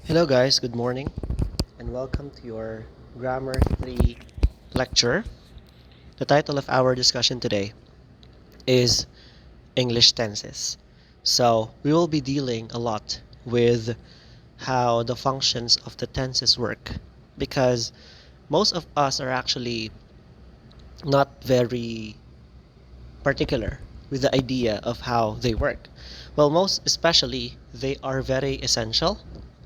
Hello guys, good morning and welcome to your Grammar 3 lecture. The title of our discussion today is English tenses. So we will be dealing a lot with how the functions of the tenses work because most of us are actually not very particular with the idea of how they work. Well, most especially, they are very essential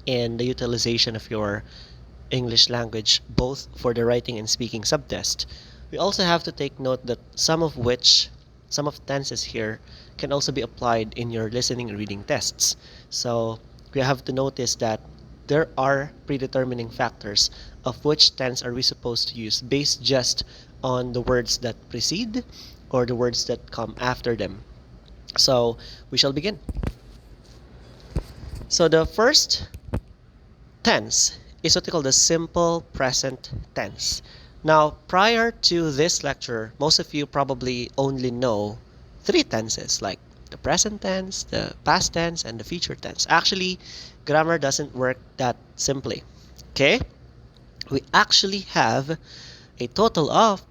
in the utilization of your English language, both for the writing and speaking subtest. We also have to take note that some of tenses here can also be applied in your listening and reading tests. So we have to notice that there are predetermining factors of which tense are we supposed to use based just on the words that precede or the words that come after them. So we shall begin. So the first tense is what we call the simple present tense. Now, prior to this lecture, most of you probably only know three tenses like the present tense, the past tense, and the future tense. Actually, grammar doesn't work that simply. Okay? We actually have a total of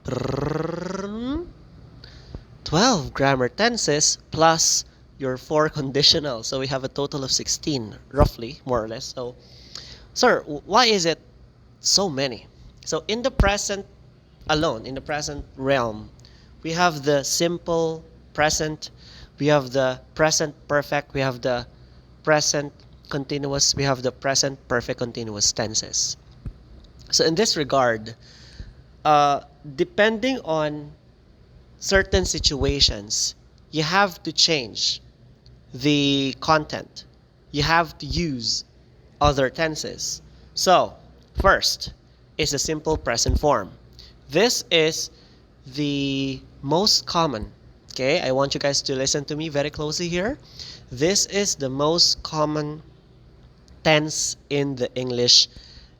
12 grammar tenses plus your 4 conditional. So we have a total of 16, roughly, more or less. So, sir, why is it so many? So in the present alone, in the present realm, we have the simple present, we have the present perfect, we have the present continuous, we have the present perfect continuous tenses. So in this regard, depending on certain situations, you have to change the content. You have to use other tenses. So, first is the simple present form. This is the most common. Okay, I want you guys to listen to me very closely here. This is the most common tense in the English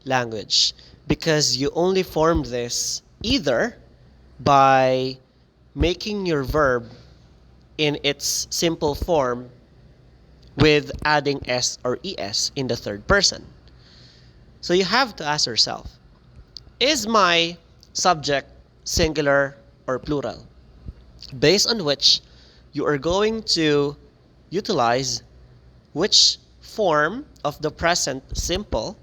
language because you only form this either by making your verb in its simple form with adding s or es in the third person. So you have to ask yourself, is my subject singular or plural? Based on which you are going to utilize which form of the present simple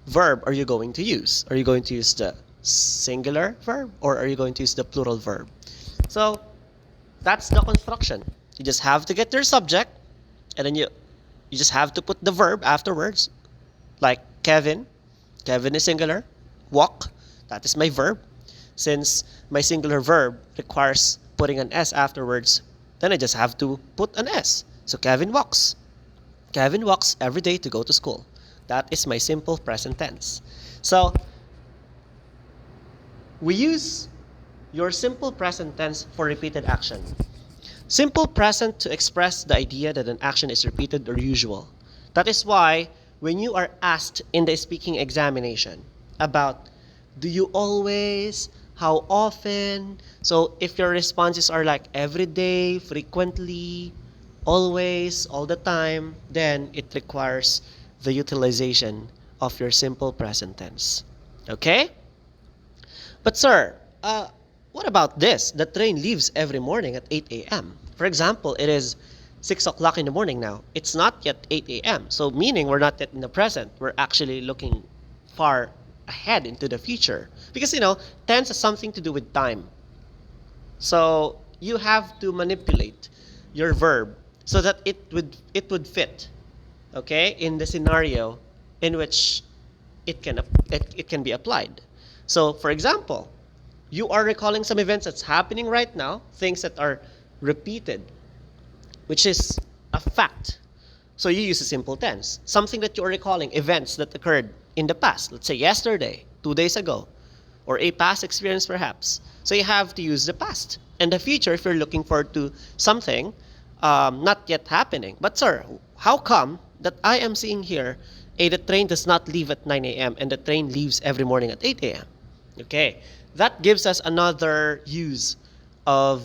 verb are you going to use? Are you going to use the singular verb or are you going to use the plural verb? So that's the construction. You just have to get your subject and then you just have to put the verb afterwards. Like Kevin. Kevin is singular. Walk. That is my verb. Since my singular verb requires putting an S afterwards, then I just have to put an S. So Kevin walks. Kevin walks every day to go to school. That is my simple present tense. So we use your simple present tense for repeated action. Simple present to express the idea that an action is repeated or usual. That is why when you are asked in the speaking examination about do you always, how often, so if your responses are like every day, frequently, always, all the time, then it requires the utilization of your simple present tense. Okay? But sir, what about this? The train leaves every morning at 8 a.m. For example, it is 6 o'clock in the morning now. It's not yet 8 a.m. So meaning we're not yet in the present. We're actually looking far ahead into the future. Because, tense has something to do with time. So you have to manipulate your verb so that it would fit, okay, in the scenario in which it can be applied. So, for example, you are recalling some events that's happening right now, things that are repeated, which is a fact. So you use a simple tense. Something that you are recalling, events that occurred in the past, let's say yesterday, 2 days ago, or a past experience perhaps. So you have to use the past. And the future, if you're looking forward to something not yet happening. But sir, how come that I am seeing here, the train does not leave at 9 a.m. and the train leaves every morning at 8 a.m.? Okay, that gives us another use of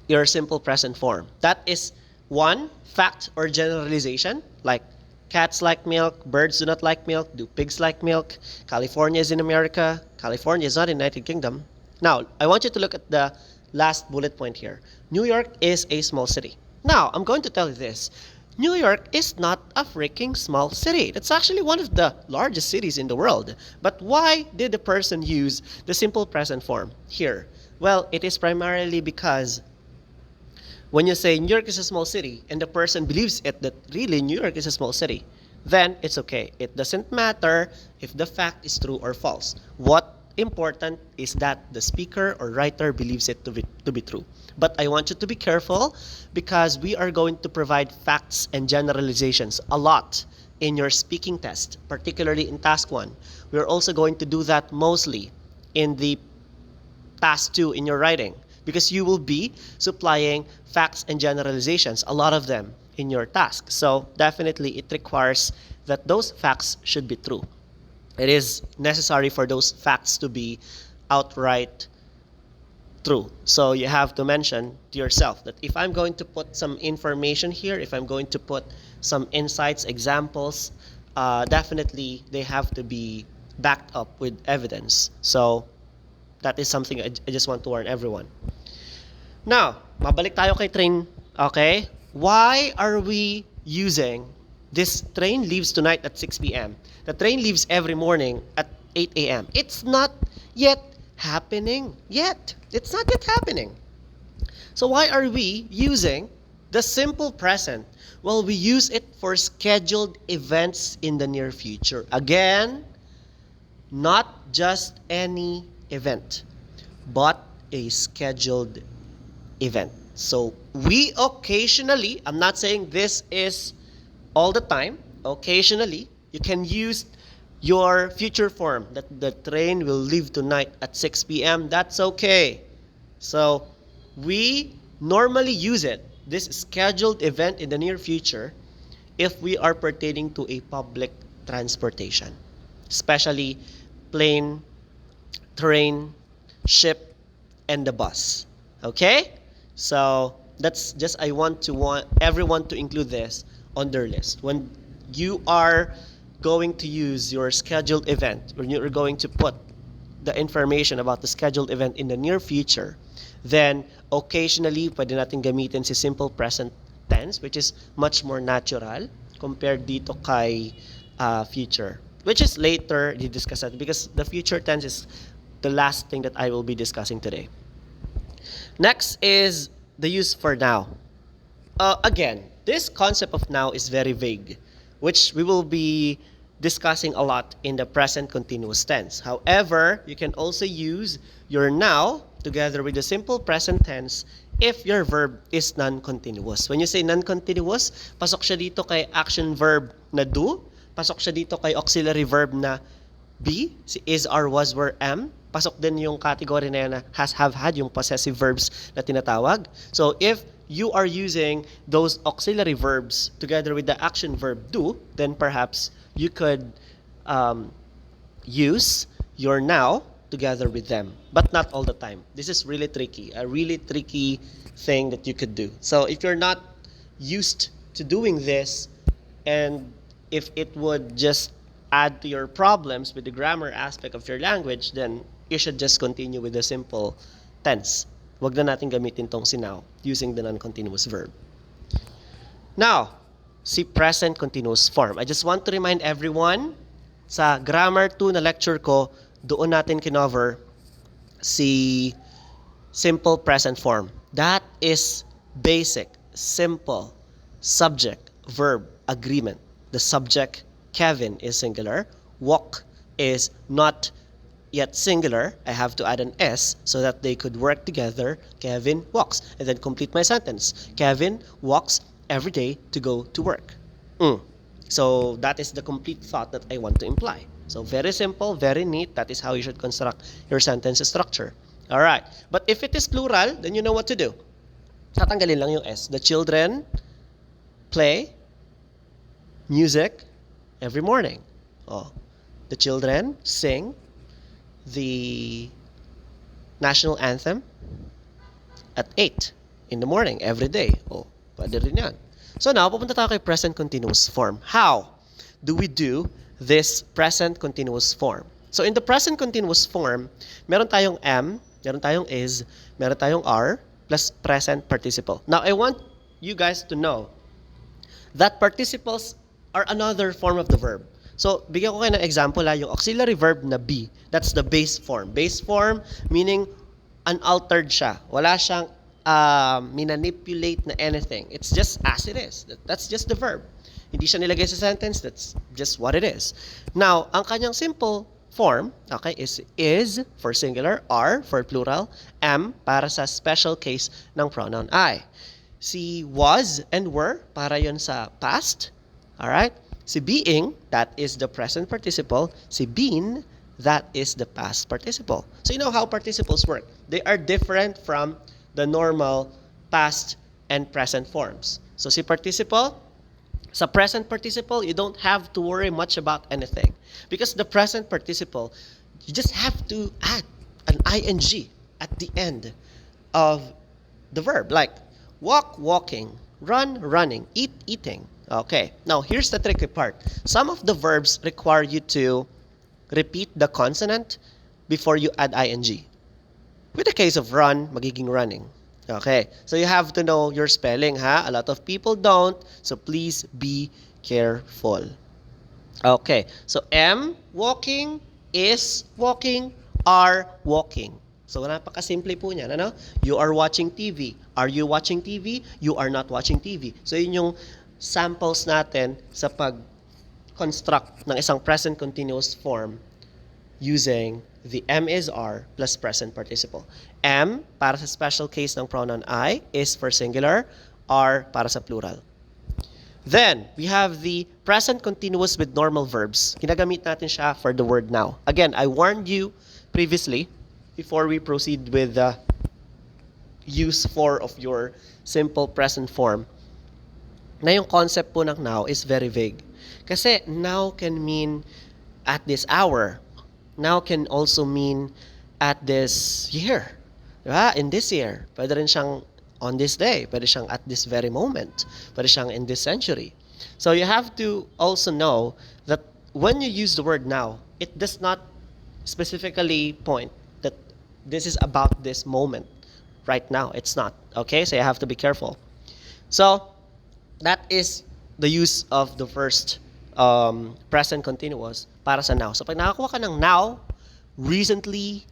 your simple present form. That is one fact or generalization, like Cats like milk. Birds do not like milk. Do pigs like milk? California is in America. California is not in the United Kingdom. Now, I want you to look at the last bullet point here. New York is a small city. Now, I'm going to tell you this. New York is not a freaking small city. It's actually one of the largest cities in the world. But why did the person use the simple present form here? Well, it is primarily because when you say New York is a small city and the person believes it that really New York is a small city, then it's okay. It doesn't matter if the fact is true or false. What important is that the speaker or writer believes it to be true. But I want you to be careful because we are going to provide facts and generalizations a lot in your speaking test, particularly in task 1. We're also going to do that mostly in the task 2 in your writing because you will be supplying facts and generalizations, a lot of them, in your task. So definitely it requires that those facts should be true. It is necessary for those facts to be outright true. So you have to mention to yourself that if I'm going to put some information here, if I'm going to put some insights, examples, definitely they have to be backed up with evidence. So that is something I just want to warn everyone. Now, mabalik tayo kay train, okay? Why are we using this train leaves tonight at 6 p.m.? The train leaves every morning at 8 a.m. It's not yet happening yet. It's not yet happening. So why are we using the simple present? Well, we use it for scheduled events in the near future. Again, not just any event, but a scheduled event. So we occasionally, I'm not saying this is all the time, occasionally, you can use your future form that the train will leave tonight at 6 p.m. That's okay. So we normally use it, this scheduled event in the near future, if we are pertaining to a public transportation, especially plane, train, ship, and the bus. Okay? So that's just, I want everyone to include this on their list. When you are going to use your scheduled event, when you're going to put the information about the scheduled event in the near future, then occasionally pwede natin gamitin si simple present tense, which is much more natural compared dito kay future, which is later di-discuss natin because the future tense is the last thing that I will be discussing today. Next is the use for now. Again, this concept of now is very vague, which we will be discussing a lot in the present continuous tense. However, you can also use your now together with the simple present tense if your verb is non-continuous. When you say non-continuous, pasok siya dito kay action verb na do, pasok siya dito kay auxiliary verb na be, si is, are, was, were, am. Pasok din yung category na yun na has, have, had, yung possessive verbs na tinatawag. So if you are using those auxiliary verbs together with the action verb do, then perhaps you could use your now together with them, but not all the time. This is really tricky, a really tricky thing that you could do. So if you're not used to doing this, and if it would just add to your problems with the grammar aspect of your language, then you should just continue with the simple tense. Wag na natin gamitin tong si now using the non-continuous verb. Now, si present continuous form. I just want to remind everyone, sa Grammar 2 na lecture ko, doon natin kinover si simple present form. That is basic, simple, subject, verb, agreement. The subject, Kevin, is singular. Walk is not yet singular. I have to add an S so that they could work together. Kevin walks. And then complete my sentence. Kevin walks every day to go to work. So that is the complete thought that I want to imply. So very simple, very neat. That is how you should construct your sentence structure. All right. But if it is plural, then you know what to do. Tatanggalin lang yung S. The children play music every morning. Oh. The children sing the national anthem at 8 in the morning every day. Oh, pwede rin yan. So now, pupunta tayo kay present continuous form. How? do we do this present continuous form? So in the present continuous form, meron tayong am, meron tayong is, meron tayong are, plus present participle. Now, I want you guys to know that participles are another form of the verb. So, bigyan ko kayo ng example yung auxiliary verb na be. That's the base form. Base form meaning unaltered siya. Wala siyang minanipulate na anything. It's just as it is. That's just the verb. Hindi siya nilagay sa sentence. That's just what it is. Now, ang kanyang simple form, okay, is for singular, are for plural, am para sa special case ng pronoun I. Si was and were, para yon sa past. Alright? Si being, that is the present participle. Si been, that is the past participle. So you know how participles work. They are different from the normal past and present forms. So si participle, sa present participle, you don't have to worry much about anything. Because the present participle, you just have to add an ing at the end of the verb. Like, walk, walking, run, running, eat, eating. Okay, now here's the tricky part. Some of the verbs require you to repeat the consonant before you add ing. With the case of run, magiging running. Okay, so you have to know your spelling, ha? A lot of people don't, so please be careful. Okay, so am, walking, is walking, are walking. So napakasimple po niyan, ano? You are watching TV. Are you watching TV? You are not watching TV. So yun yung samples natin sa pag-construct ng isang present continuous form using the am, is, are plus present participle. Am para sa special case ng pronoun I, is for singular, are para sa plural. Then, we have the present continuous with normal verbs. Ginagamit natin siya for the word now. Again, I warned you previously, before we proceed with the use for of your simple present form, na yung concept po ng now is very vague. Kasi now can mean at this hour. Now can also mean at this year. Diba? In this year. Pwede rin siyang on this day. Pwede siyang at this very moment. Pwede siyang in this century. So you have to also know that when you use the word now, it does not specifically point that this is about this moment right now. It's not. Okay? So you have to be careful. So, that is the use of the first present continuous para sa now. So, pag nakakuha ka ng now, recently,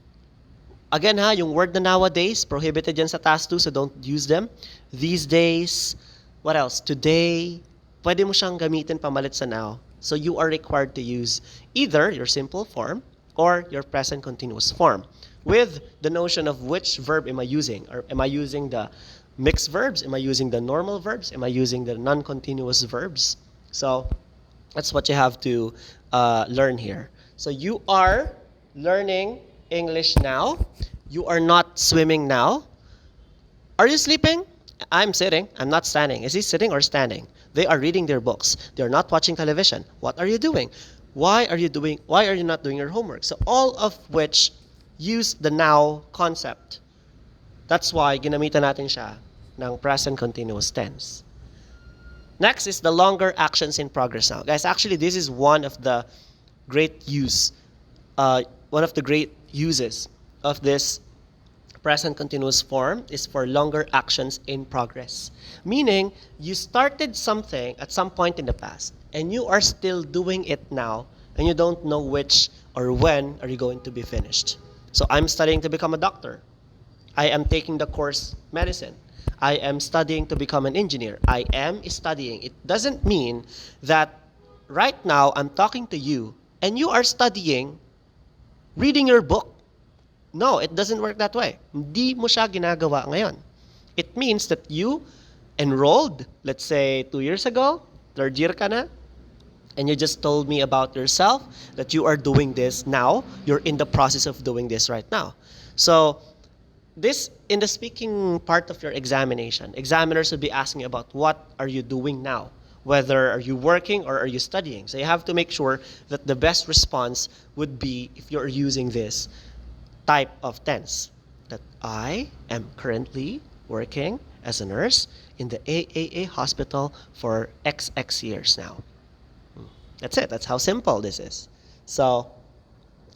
again ha, yung word na nowadays, prohibited yan sa task 2, so don't use them. These days, what else? Today, pwede mo siyang gamitin pamalit sa now. So, you are required to use either your simple form or your present continuous form with the notion of which verb am I using? Or am I using the mixed verbs? Am I using the normal verbs? Am I using the non-continuous verbs? So, that's what you have to learn here. So, you are learning English now. You are not swimming now. Are you sleeping? I'm sitting. I'm not standing. Is he sitting or standing? They are reading their books. They are not watching television. What are you doing? Why are you not doing your homework? So, all of which use the now concept. That's why ginamitan natin siya ng present continuous tense. Next is the longer actions in progress now. Guys, actually this is one of the great uses of this present continuous form is for longer actions in progress. Meaning, you started something at some point in the past and you are still doing it now and you don't know which or when are you going to be finished. So I'm studying to become a doctor. I am taking the course medicine. I am studying to become an engineer. I am studying. It doesn't mean that right now I'm talking to you and you are studying, reading your book. No, it doesn't work that way. Hindi mo siya ginagawa ngayon. It means that you enrolled, let's say 2 years ago, third year ka na, and you just told me about yourself that you are doing this now. You're in the process of doing this right now. So, this, in the speaking part of your examination, examiners will be asking about what are you doing now? Whether are you working or are you studying? So you have to make sure that the best response would be if you're using this type of tense. That I am currently working as a nurse in the AAA hospital for XX years now. That's it. That's how simple this is. So,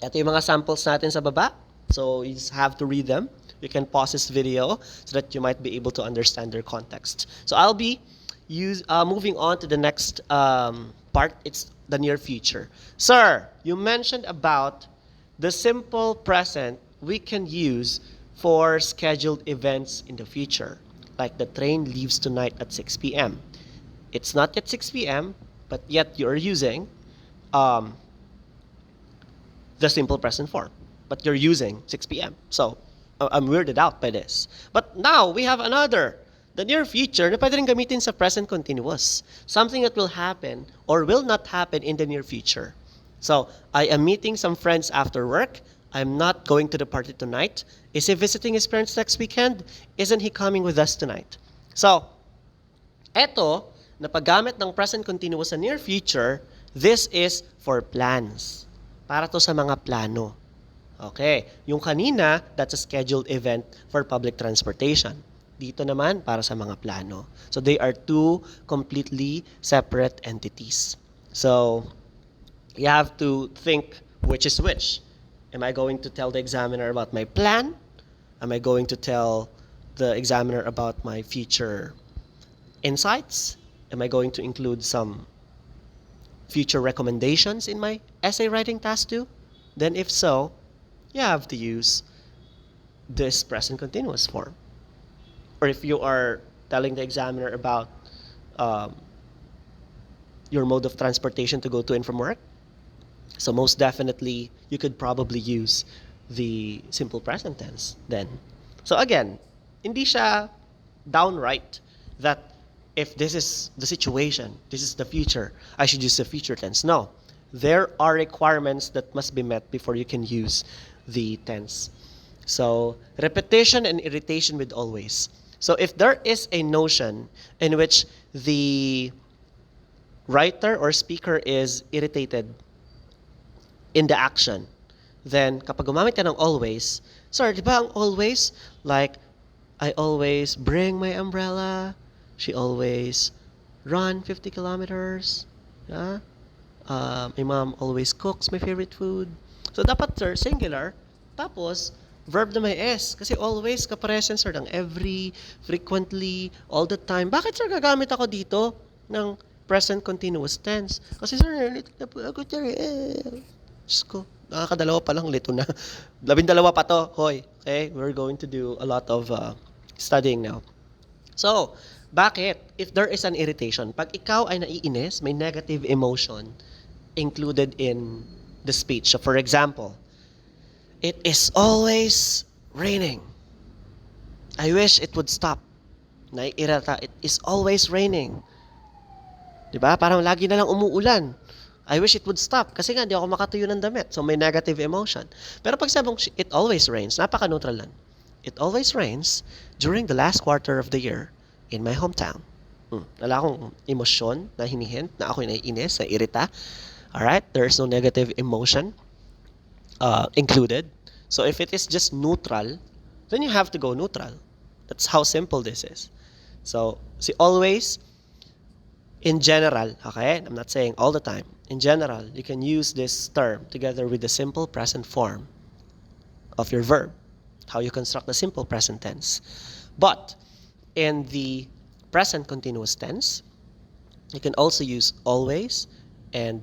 ito yung mga samples natin sa baba. So, you just have to read them. You can pause this video so that you might be able to understand their context. So, I'll be moving on to the next part. It's the near future. Sir, you mentioned about the simple present we can use for scheduled events in the future. Like the train leaves tonight at 6 p.m. It's not yet 6 p.m., but yet you're using um, the simple present form. But you're using 6 p.m. So, I'm weirded out by this. But now, we have another. The near future na pwede rin gamitin sa present continuous. Something that will happen or will not happen in the near future. So, I am meeting some friends after work. I'm not going to the party tonight. Is he visiting his parents next weekend? Isn't he coming with us tonight? So, eto, na paggamit ng present continuous sa near future, this is for plans. Para to sa mga plano. Okay. Yung kanina, that's a scheduled event for public transportation. Dito naman, para sa mga plano. So, they are two completely separate entities. So, you have to think which is which. Am I going to tell the examiner about my plan? Am I going to tell the examiner about my future insights? Am I going to include some future recommendations in my essay writing task too? Then if so, you have to use this present continuous form. Or if you are telling the examiner about your mode of transportation to go to and from work, so most definitely, you could probably use the simple present tense then. So again, hindi siya downright that if this is the situation, this is the future, I should use the future tense. No. There are requirements that must be met before you can use the tense. So, repetition and irritation with always. So if there is a notion in which the writer or speaker is irritated in the action, then kapag gumamit ka ng always, sir, di ba ang always, like, I always bring my umbrella, she always run 50 kilometers, yeah? My mom always cooks my favorite food. So dapat, sir, singular, tapos, verb na may S. Kasi always, kaparesan, sir, ng every, frequently, all the time. Bakit, sir, gagamit ako dito ng present continuous tense? Kasi, sir, nalito na po ako, sir, Diyos ko, nakakadalawa pa lang, lito na. 12 pa to, hoy. Okay, we're going to do a lot of studying now. So, bakit? If there is an irritation, pag ikaw ay naiinis, may negative emotion included in the speech. So, for example, it is always raining. I wish it would stop. Naiirata, it is always raining. Diba? Parang lagi na lang umuulan. I wish it would stop kasi nga di ako makatuyo ng damit. So may negative emotion. Pero pag sabong it always rains, napaka-neutral lang. It always rains during the last quarter of the year in my hometown. Wala akong emosyon na hinihint na ako'y naiinis, na irita. Alright? There's no negative emotion included. So if it is just neutral, then you have to go neutral. That's how simple this is. So, see, always, in general, okay? I'm not saying all the time. In general, you can use this term together with the simple present form of your verb, how you construct the simple present tense. But in the present continuous tense, you can also use always and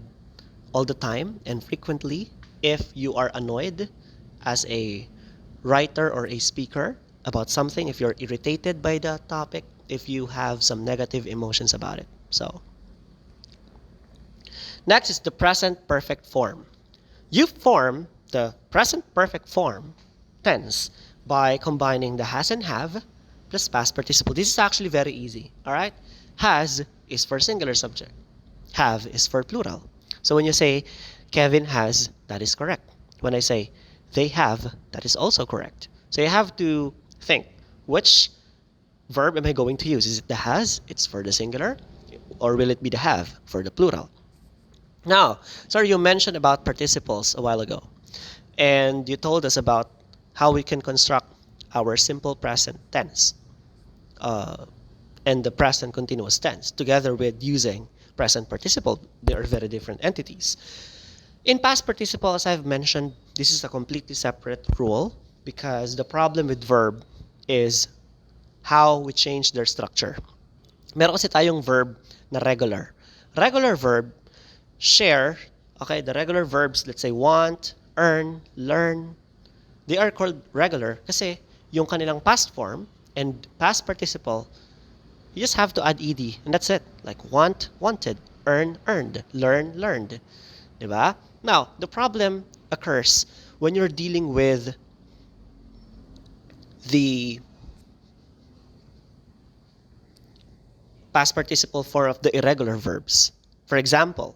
all the time and frequently if you are annoyed as a writer or a speaker about something, if you're irritated by the topic, if you have some negative emotions about it. So, next is the present perfect form. You form the present perfect form tense by combining the has and have plus past participle. This is actually very easy, all right? Has is for singular subject. Have is for plural. So when you say Kevin has, that is correct. When I say they have, that is also correct. So you have to think, which verb am I going to use? Is it the has? It's for the singular. Or will it be the have for the plural? Now, sir, you mentioned about participles a while ago. And you told us about how we can construct our simple present tense. and the present continuous tense, together with using present participle. They are very different entities. In past participle, as I've mentioned, this is a completely separate rule because the problem with verb is how we change their structure. Meron kasi tayong verb na regular. Regular verb, share, okay, the regular verbs, let's say want, earn, learn, they are called regular kasi yung kanilang past form and past participle, you just have to add ed and that's it. Like want, wanted, earn, earned, learn, learned. Diba? Now, the problem occurs when you're dealing with the past participle form of the irregular verbs. For example,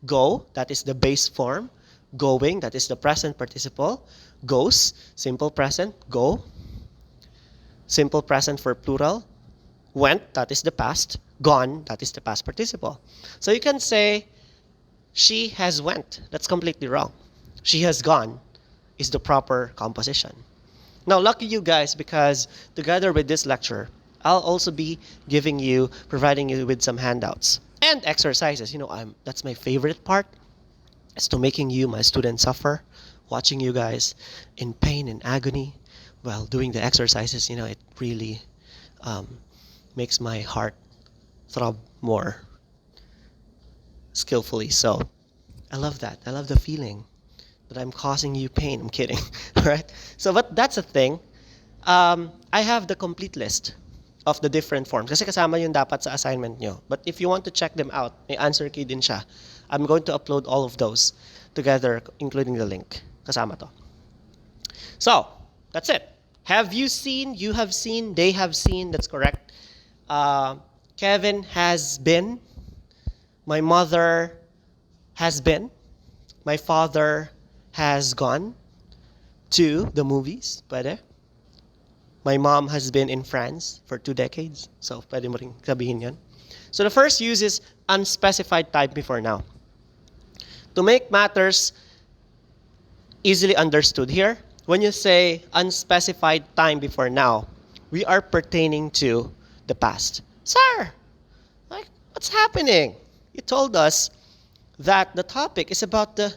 go, that is the base form. Going, that is the present participle. Goes, simple present, go. Simple present for plural. Went, that is the past. Gone, that is the past participle. So you can say, she has went. That's completely wrong. She has gone is the proper composition. Now, lucky you guys, because together with this lecture, I'll also be providing you with some handouts and exercises. That's my favorite part, is to making you, my students, suffer, watching you guys in pain and agony while doing the exercises. It really makes my heart throb more skillfully. So I love that. I love the feeling that I'm causing you pain. I'm kidding. All right. So, but that's a thing. I have the complete list of the different forms. Kasi kasama yun dapat sa assignment nyo. But if you want to check them out, may answer key din siya. I'm going to upload all of those together, including the link. Kasama to. So, that's it. Have you seen, you have seen, they have seen, that's correct. Kevin has been. My mother has been. My father has gone to the movies. Pwede. My mom has been in France for 2 decades. So, pwede mo rin sabihin yun. So, the first use is unspecified time before now. To make matters easily understood here, when you say unspecified time before now, we are pertaining to the past. Sir, like, what's happening? You told us that the topic is about the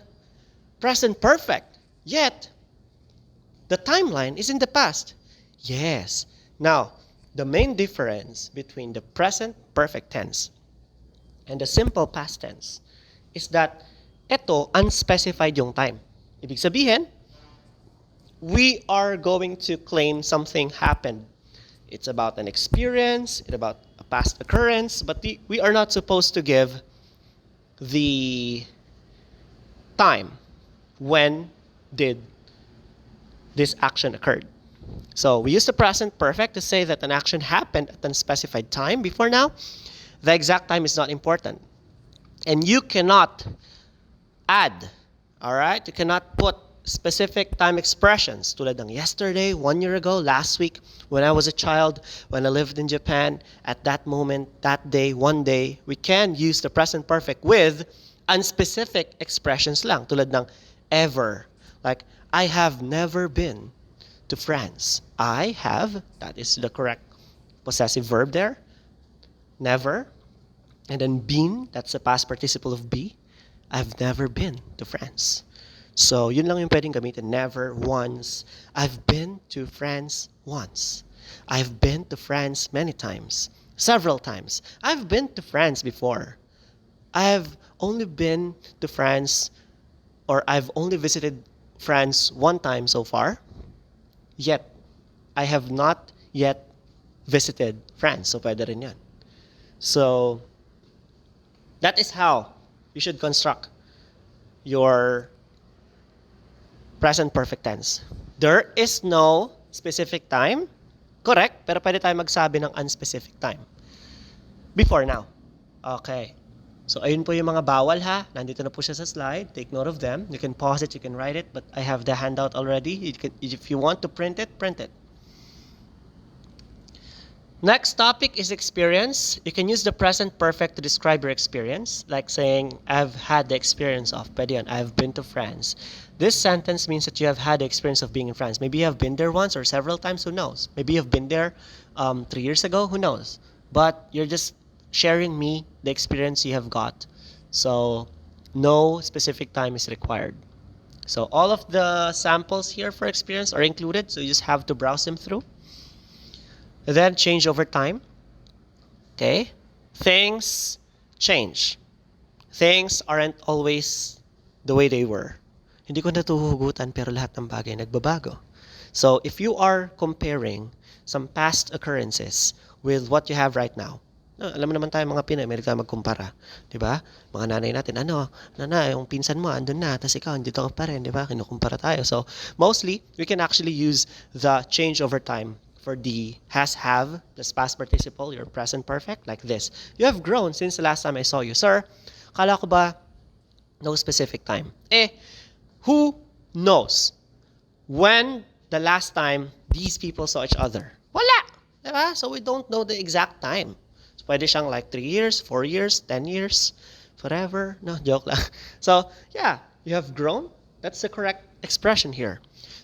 present perfect, yet the timeline is in the past. Yes. Now, the main difference between the present perfect tense and the simple past tense is that ito, unspecified yung time. Ibig sabihin, we are going to claim something happened. It's about an experience, it's about a past occurrence, but we are not supposed to give the time when did this action occurred. So we use the present perfect to say that an action happened at an unspecified time before now. The exact time is not important. And you cannot add, all right? You cannot put specific time expressions tulad ng yesterday, 1 year ago, last week, when I was a child, when I lived in Japan, at that moment, that day, one day. We can use the present perfect with unspecific expressions lang tulad ng ever. Like, I have never been to France. I have, that is the correct possessive verb there. Never. And then been, that's the past participle of be. I've never been to France. So, yun lang yung pwedeng gamitin. Never, once. I've been to France once. I've been to France many times. Several times. I've been to France before. I've only been to France, or I've only visited France one time so far. Yet, I have not yet visited France. So, pwede rin yan. So, that is how you should construct your present perfect tense. There is no specific time. Correct, pero pwede tayo magsabi ng unspecific time. Before now. Okay. So, ayun po yung mga bawal ha. Nandito na po siya sa slide. Take note of them. You can pause it, you can write it, but I have the handout already. If you want to print it, print it. Next topic is experience. You can use the present perfect to describe your experience, like saying, I've had the experience of, pwede yan, I've been to France. This sentence means that you have had the experience of being in France. Maybe you have been there once or several times, who knows? Maybe you've been there 3 years ago, who knows? but you're just sharing me the experience you have got. So no specific time is required. So all of the samples here for experience are included, so you just have to browse them through. And then change over time. Okay? Things change. Things aren't always the way they were. Hindi ko natuhugutan pero lahat ng bagay nagbabago. So if you are comparing some past occurrences with what you have right now, alam mo naman tayo mga Pinoy, may magkumpara. Diba? Mga nanay natin, nanay, yung pinsan mo, andun na, tapos ikaw, andito ka pa rin, diba? Kinukumpara tayo. So, mostly, we can actually use the change over time for the has, have, plus past participle, your present perfect, like this. You have grown since the last time I saw you. Sir, kala ko ba, no specific time. Who knows when the last time these people saw each other? Wala! Diba? So, we don't know the exact time. Pwede siyang like 3 years, 4 years, 10 years, forever. No, joke lang. So, yeah, you have grown. That's the correct expression here.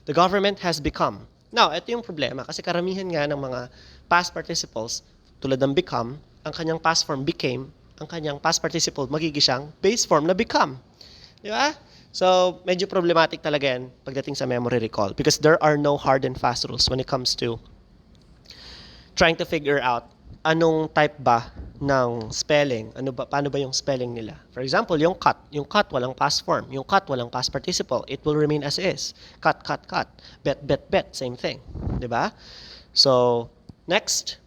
The government has become. Now, ito yung problema kasi karamihan nga ng mga past participles, tulad ng become, ang kanyang past form became, ang kanyang past participle magiging siyang base form na become. Di ba? So, medyo problematic talaga yan pagdating sa memory recall because there are no hard and fast rules when it comes to trying to figure out anong type ba ng spelling, paano ba yung spelling nila. For example, yung cut walang past form, yung cut walang past participle, it will remain as is. Cut, bet, same thing. Diba? So, next,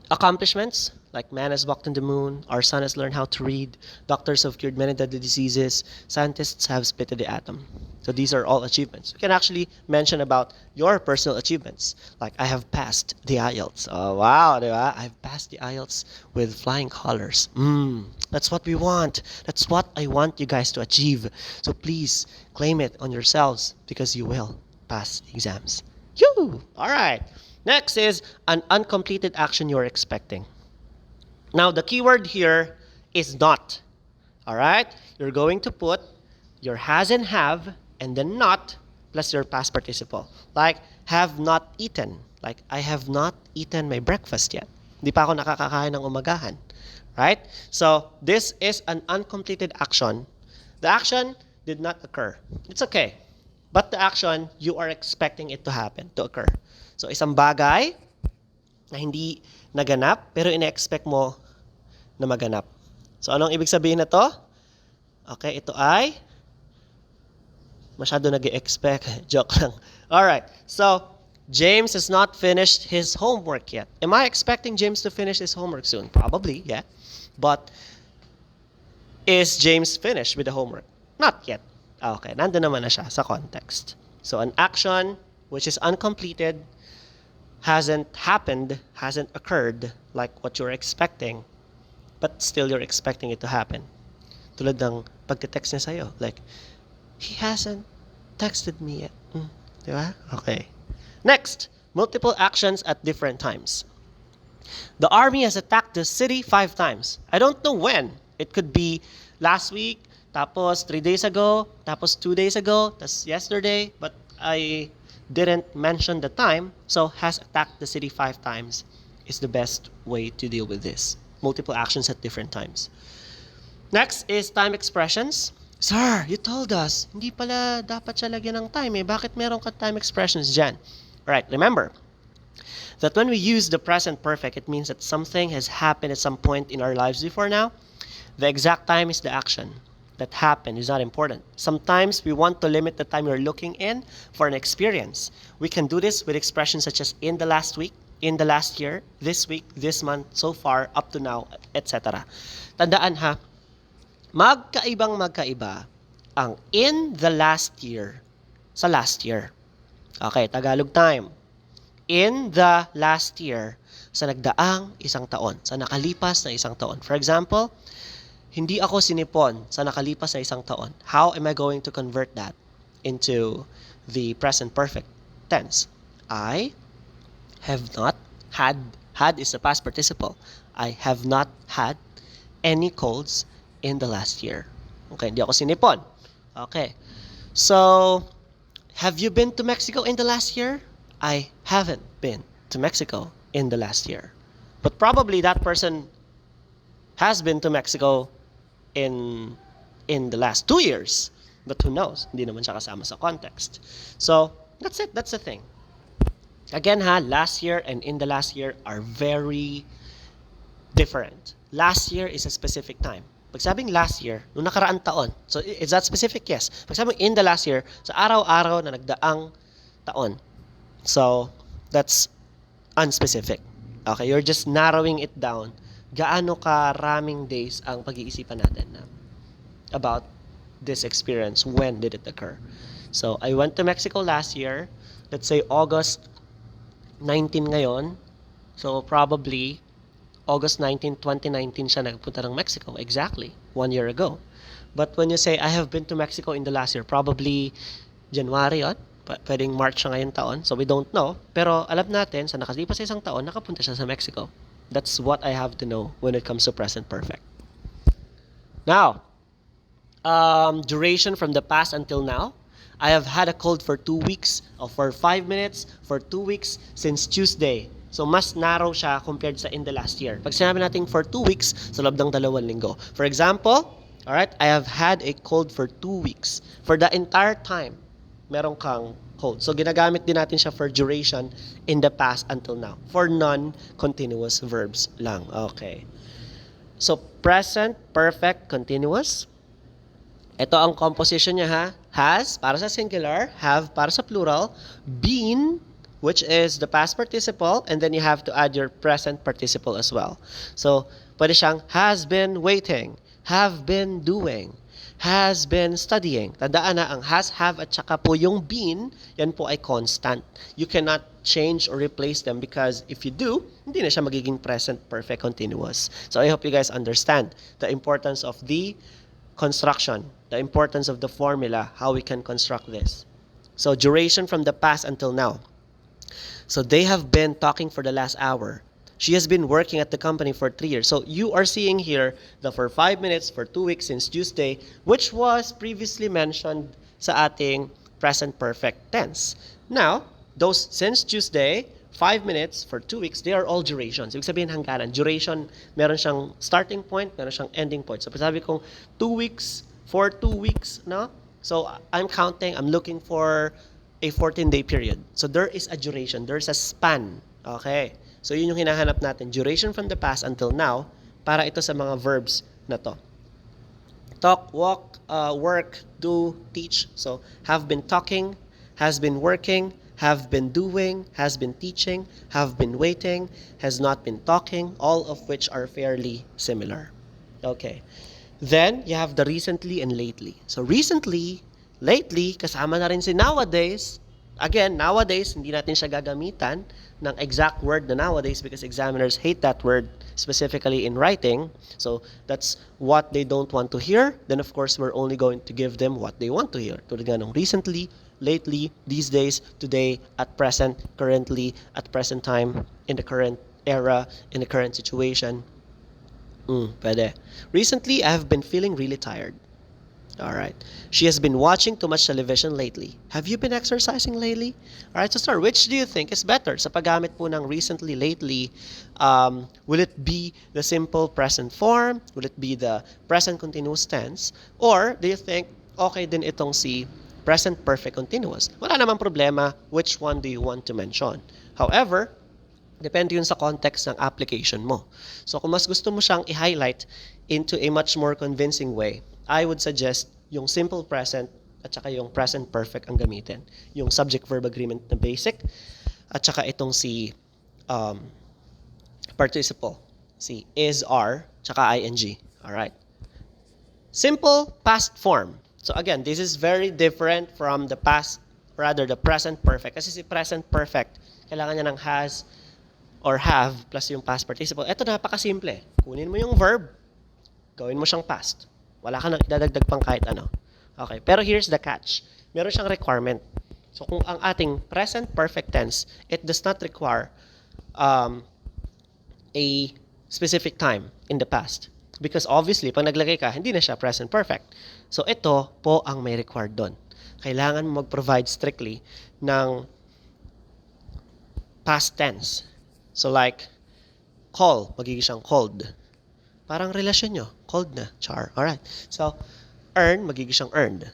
accomplishments, like man has walked on the moon, our son has learned how to read, doctors have cured many deadly diseases, scientists have split the atom. So these are all achievements. You can actually mention about your personal achievements. Like, I have passed the IELTS. Oh, wow, diba? I've passed the IELTS with flying colors. That's what we want. That's what I want you guys to achieve. So please, claim it on yourselves because you will pass exams. Yoo! All right. Next is an uncompleted action you're expecting. Now, the keyword here is not. All right? You're going to put your has and have and then not plus your past participle. Like, have not eaten. Like, I have not eaten my breakfast yet. Hindi pa ako nakakakain ng umagahan. Right? So, this is an uncompleted action. The action did not occur. It's okay. But the action, you are expecting it to happen, to occur. So, isang bagay na hindi naganap, pero ina-expect mo na maganap. So, anong ibig sabihin na to? Okay, ito ay masyado nag-expect. Joke lang. Alright, so, James has not finished his homework yet. Am I expecting James to finish his homework soon? Probably, yeah. But, is James finished with the homework? Not yet. Okay, nandun naman na siya sa context. So, an action which is uncompleted, hasn't happened, hasn't occurred like what you're expecting, but still you're expecting it to happen. Tulad ng pagka-text niya sa'yo. Like, he hasn't texted me yet. Diba? Okay. Next, multiple actions at different times. The army has attacked the city 5 times. I don't know when. It could be last week, tapos 3 days ago, tapos 2 days ago, tapos yesterday, but I didn't mention the time, so has attacked the city 5 times is the best way to deal with this. Multiple actions at different times. Next is time expressions. Sir, you told us, hindi pala dapat siya lagyan ng time eh. Bakit meron ka time expressions dyan? Alright, remember that when we use the present perfect, it means that something has happened at some point in our lives before now. The exact time is the action that happened is not important. Sometimes we want to limit the time you're looking in for an experience. We can do this with expressions such as in the last week, in the last year, this week, this month, so far, up to now, etc. Tandaan ha, magkaiba ang in the last year sa last year. Okay, Tagalog time. In the last year sa nagdaang isang taon, sa nakalipas na isang taon. For example, hindi ako sinipon sa nakalipas na isang taon. How am I going to convert that into the present perfect tense? I have not had is the past participle. I have not had any colds in the last year. Okay, hindi ako sinipon. Okay. So, have you been to Mexico in the last year? I haven't been to Mexico in the last year. But probably that person has been to Mexico in the last 2 years. But who knows? Hindi naman siya kasama sa context. So, that's it. That's the thing. Again last year and in the last year are very different. Last year is a specific time. Pag sabing last year, nung nakaraang taon, so is that specific? Yes. Pag sabing in the last year, sa araw-araw na nagdaang taon. So, that's unspecific. Okay, you're just narrowing it down. Gaano karaming days ang pag-iisipan natin about this experience? When did it occur? So, I went to Mexico last year. Let's say August 19 ngayon. So, probably August 19, 2019 siya nagpunta ng Mexico. Exactly. 1 year ago. But when you say, I have been to Mexico in the last year, probably January yun. Pwedeng March siya ngayon taon. So we don't know. Pero alam natin, sa nakalipas sa isang taon, nakapunta siya sa Mexico. That's what I have to know when it comes to present perfect. Now, duration from the past until now. I have had a cold for 2 weeks, or for 5 minutes, for 2 weeks, since Tuesday. So, mas narrow siya compared sa in the last year. Pag sinabi natin for 2 weeks, sa loob ng 2 linggo. For example, alright, I have had a cold for 2 weeks. For the entire time, meron kang cold. So, ginagamit din natin siya for duration in the past until now. For non-continuous verbs lang. Okay. So, present, perfect, continuous. Ito ang composition niya Has, para sa singular. Have, para sa plural. Been, which is the past participle, and then you have to add your present participle as well. So, pwede siyang has been waiting, have been doing, has been studying. Tandaan na ang has, have, at saka po yung been, yan po ay constant. You cannot change or replace them because if you do, hindi na siya magiging present perfect continuous. So, I hope you guys understand the importance of the construction, the importance of the formula, how we can construct this. So, duration from the past until now. So they have been talking for the last hour. She has been working at the company for 3 years. So you are seeing here that for 5 minutes, for 2 weeks since Tuesday, which was previously mentioned sa ating present perfect tense. Now, those since Tuesday, 5 minutes, for 2 weeks, they are all durations. Ibig sabihin hangganan. Duration, meron siyang starting point, meron siyang ending point. So sabi kong 2 weeks, for 2 weeks, no? So I'm counting, I'm looking for a 14-day period. So there is a duration, there's a span. Okay. So yun yung hinahanap natin, duration from the past until now, para ito sa mga verbs na to. Talk, walk, work, do, teach. So have been talking, has been working, have been doing, has been teaching, have been waiting, has not been talking, all of which are fairly similar. Okay. Then you have the recently and lately. So recently, lately, kasama na rin si nowadays. Again, nowadays, hindi natin siya gagamitan ng exact word na nowadays because examiners hate that word specifically in writing. So, that's what they don't want to hear. Then, of course, we're only going to give them what they want to hear. Tulad nga ng recently, lately, these days, today, at present, currently, at present time, in the current era, in the current situation. Pwede. Recently, I have been feeling really tired. Alright. She has been watching too much television lately. Have you been exercising lately? Alright, so sir, which do you think is better sa paggamit po ng recently, lately? Will it be the simple present form? Will it be the present continuous tense? Or do you think okay din itong si present perfect continuous? Wala namang problema. Which one do you want to mention? However, depende yun sa context ng application mo. So kung mas gusto mo siyang i-highlight into a much more convincing way, I would suggest yung simple present at saka yung present perfect ang gamitin. Yung subject-verb agreement na basic at saka itong si participle. Si is, are, tsaka ing. Alright. Simple past form. So again, this is very different from the past, rather the present perfect. Kasi si present perfect, kailangan niya ng has or have plus yung past participle. Ito napakasimple. Kunin mo yung verb, gawin mo siyang past. Wala ka nang idadagdag pang kahit ano. Okay, pero here's the catch. Meron siyang requirement. So kung ang ating present perfect tense, it does not require a specific time in the past. Because obviously, pag naglagay ka, hindi na siya present perfect. So ito po ang may required doon. Kailangan mo mag-provide strictly ng past tense. So like, call, magiging siyang called. Parang relasyon nyo, called na, char. Alright. So, earn, magiging siyang earned.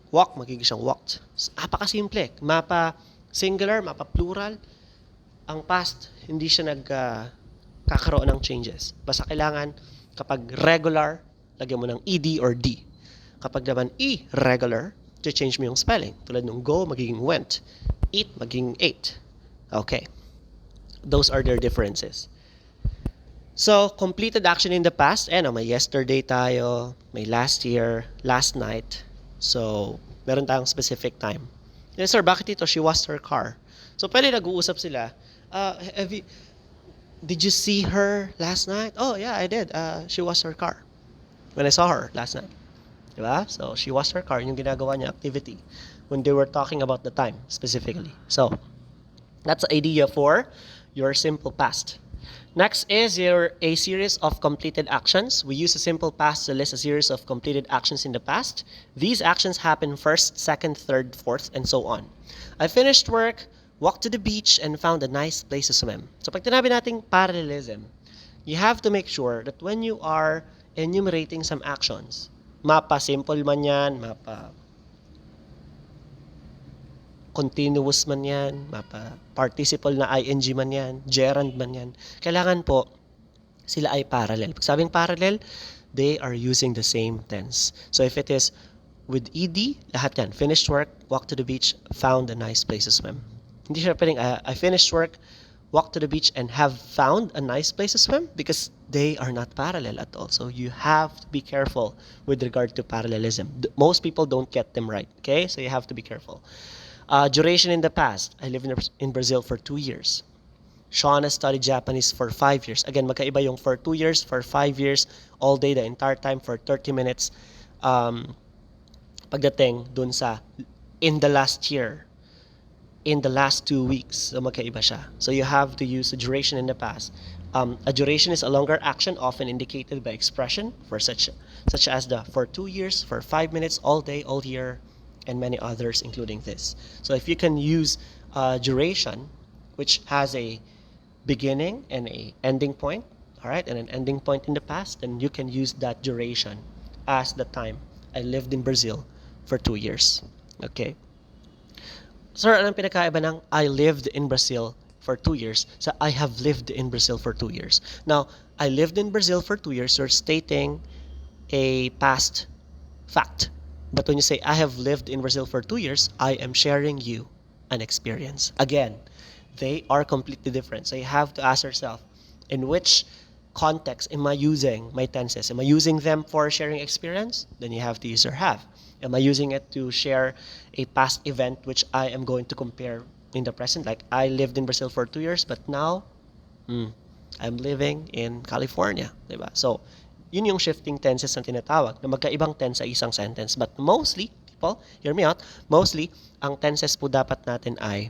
Walk, magiging siyang walked. Apakasimple. Mapa singular, mapa plural. Ang past, hindi siya kakaroon ng changes. Basta kailangan, kapag regular, lagyan mo ng ed or d. Kapag naman irregular, change mo yung spelling. Tulad ng go, magiging went. Eat, magiging ate. Okay. Those are their differences. So, completed action in the past, may yesterday tayo, may last year, last night. So, meron tayong specific time. Yes, sir, bakit ito? She washed her car. So, pwede nag-uusap sila. Did you see her last night? Oh, yeah, I did. She washed her car. When I saw her last night. Diba? So, she washed her car, yung ginagawa niya activity. When they were talking about the time, specifically. So, that's the idea for your simple past. Next is a series of completed actions. We use a simple past to list a series of completed actions in the past. These actions happen first, second, third, fourth, and so on. I finished work, walked to the beach, and found a nice place to swim. So pag tinabi nating parallelism, you have to make sure that when you are enumerating some actions, mapa simple man yan, mapa continuous man yan, mapa participle na ing man yan, gerund man yan, kailangan po sila ay parallel. Pag sabing parallel, they are using the same tense. So if it is with ed, lahat yan. Finished work, walked to the beach, found a nice place to swim. Hindi siya pwedeng, I finished work, walked to the beach, and have found a nice place to swim, because they are not parallel at all. So you have to be careful with regard to parallelism. Most people don't get them right. Okay? So you have to be careful. Duration in the past. I lived in Brazil for 2 years. Shauna studied Japanese for 5 years. Again, magkaiba yung for 2 years, for 5 years, all day, the entire time, for 30 minutes. Pagdating dun sa in the last year, in the last 2 weeks. So magkaiba siya. So you have to use the duration in the past. A duration is a longer action often indicated by expression for such as the for 2 years, for 5 minutes, all day, all year, and many others, including this. So if you can use duration, which has a beginning and a ending point, all right, and an ending point in the past, then you can use that duration as the time I lived in Brazil for 2 years. Okay. Sir, anong pinakaiba ng I lived in Brazil for 2 years sa I have lived in Brazil for 2 years? Now, I lived in Brazil for 2 years, you're stating a past fact. But when you say, I have lived in Brazil for 2 years, I am sharing you an experience. Again, they are completely different. So you have to ask yourself, in which context am I using my tenses? Am I using them for sharing experience? Then you have to use your have. Am I using it to share a past event which I am going to compare in the present? Like, I lived in Brazil for 2 years, but now, I'm living in California. Diba? So, yun yung shifting tenses na tinatawag na magkaibang tense sa isang sentence. But mostly, people, hear me out, mostly, ang tenses po dapat natin ay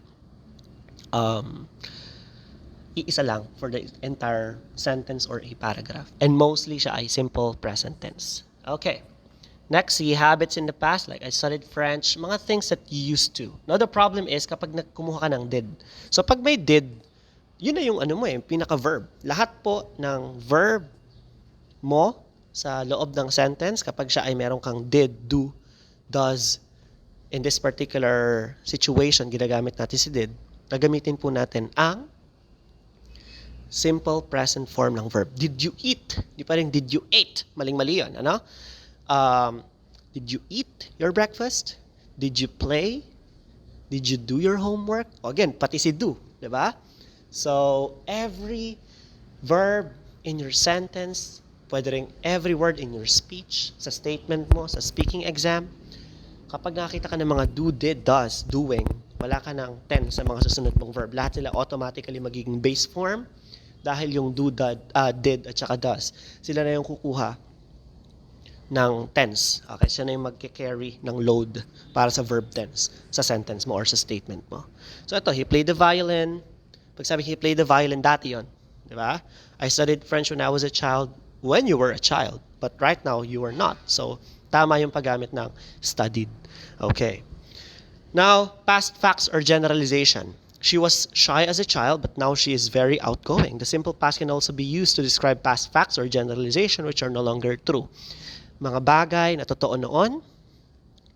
iisa lang for the entire sentence or a paragraph. And mostly siya ay simple present tense. Okay. Next, see habits in the past, like I studied French, mga things that you used to. Now, the problem is kapag kumuha ka ng did. So, pag may did, yun na yung pinaka-verb. Lahat po ng verb mo sa loob ng sentence, kapag siya ay meron kang did, do, does, in this particular situation, ginagamit natin si did, gagamitin po natin ang simple present form ng verb. Did you eat? Di pa rin did you ate. Maling-mali yun. Ano? Did you eat your breakfast? Did you play? Did you do your homework? O again, pati si do. Diba? So, every verb in your sentence, pwede rin every word in your speech, sa statement mo, sa speaking exam, kapag nakita ka ng mga do, did, does, doing, wala ka ng 10 sa mga susunod mong verb. Lahat sila automatically magiging base form dahil yung do, did, at saka does, sila na yung kukuha ng tense. Okay, siya na yung magke-carry ng load para sa verb tense sa sentence mo or sa statement mo. So ito, he played the violin. Pag sabi he played the violin, dati yon, di ba? I studied French when I was a child. When you were a child, but right now you are not. So tama yung paggamit ng studied. Okay. Now, past facts or generalization. She was shy as a child, but now she is very outgoing. The simple past can also be used to describe past facts or generalization which are no longer true. Mga bagay na totoo noon,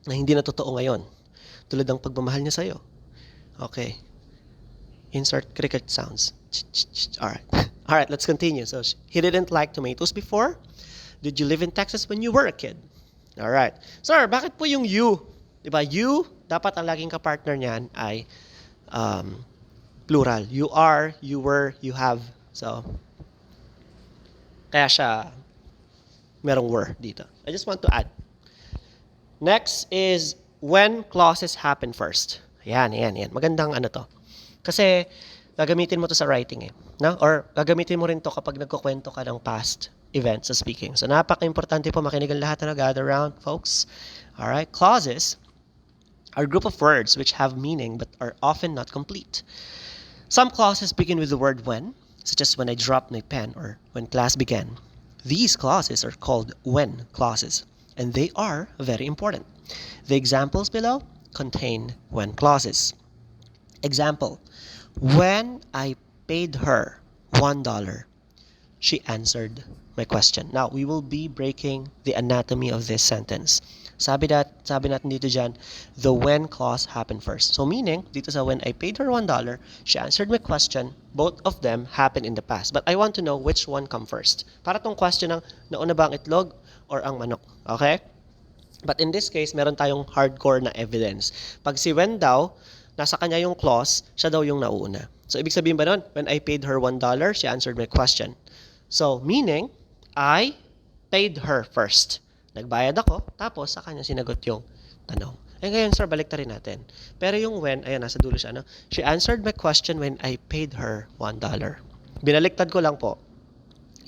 na hindi na totoo ngayon. Tulad ng pagmamahal niya sa'yo. Okay. Insert cricket sounds. Alright. Alright, let's continue. So, he didn't like tomatoes before. Did you live in Texas when you were a kid? Alright. Sir, bakit po yung you? Diba? You, dapat ang laging kapartner niyan ay plural. You are, you were, you have. So, kaya siya merong were dito. I just want to add. Next is when clauses happen first. Yan. Magandang ano to. Kasi, gagamitin mo to sa writing eh. No? Or, gagamitin mo rin to kapag nagkukwento ka ng past events sa speaking. So, napaka-importante po makinig ang lahat na gather around, folks. Alright? Clauses are a group of words which have meaning but are often not complete. Some clauses begin with the word when, such as when I dropped my pen or when class began. These clauses are called when clauses, and they are very important. The examples below contain when clauses. Example, when I paid her $1, she answered my question. Now, we will be breaking the anatomy of this sentence. Sabi natin dito dyan, the when clause happened first. So meaning, dito sa when I paid her $1, she answered my question. Both of them happened in the past. But I want to know which one come first. Para tong question ng nauna ba ang itlog or ang manok. Okay? But in this case, meron tayong hardcore na evidence. Pag si when daw, nasa kanya yung clause, siya daw yung nauuna. So ibig sabihin ba nun, when I paid her $1, she answered my question. So meaning, I paid her first. Nagbayad ako, tapos sa kanya sinagot yung tanong. Eh ngayon, sir, balik rin natin. Pero yung when, ayan, nasa dulo siya, no? She answered my question when I paid her $1. Binaliktad ko lang po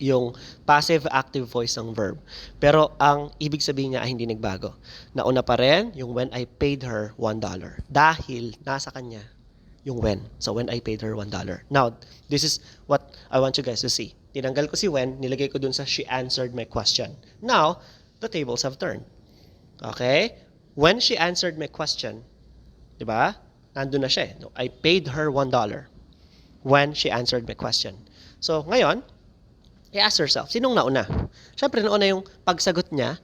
yung passive-active voice ng verb. Pero ang ibig sabihin niya ay hindi nagbago. Nauna pa rin yung when I paid her $1. Dahil nasa kanya yung when. So, when I paid her $1. Now, this is what I want you guys to see. Tinanggal ko si when, nilagay ko dun sa she answered my question. Now, the tables have turned. Okay? When she answered my question, di ba? Nandun na siya. No, I paid her $1 when she answered my question. So, ngayon, i-ask yourself, sinong nauna? Siyempre, nauna yung pagsagot niya